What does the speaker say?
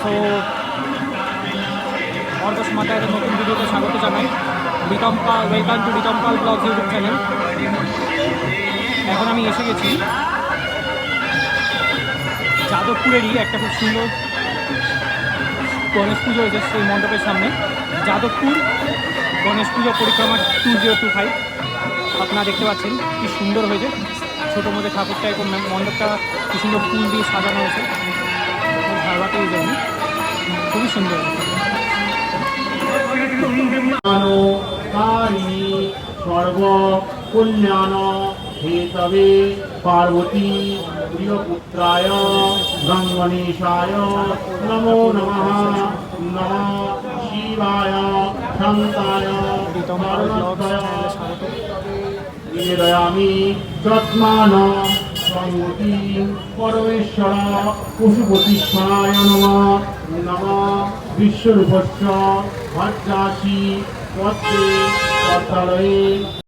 তো অর্দশ মাথায় একটা নতুন ভিডিওতে স্বাগত জানাই। Ritam Pal, welcome to Ritam Pal blogs YouTube channel. এখন আমি এসে গেছি যাদবপুরেরই একটা খুব সুন্দর গণেশ পুজো হয়েছে সেই মণ্ডপের সামনে। যাদবপুর গণেশ পুজো পরিক্রমা 2025 আপনারা দেখতে পাচ্ছেন কি সুন্দর হয়েছে। ছোটো মধ্যে ঠাকুরটা এবং মণ্ডপটা কি সুন্দর ফুল দিয়ে সাজানো হয়েছে। ধারবাটি জন্য খুবই সুন্দর। সর্ব কল্যাণ হেতবে পার্বতী প্রিয়পুত্রায় গঙ্গণেশায় নমো নমঃ। নমঃ শিবায় শান্তায় নিবেদয়ামি যত্মান সংগতি পরমেশ্বর পশুপতিষ্ঠায় নমঃ। নমঃ বিশ্বরূপস্য ভজ্রাসি পদ্মে পদ্মালয়ে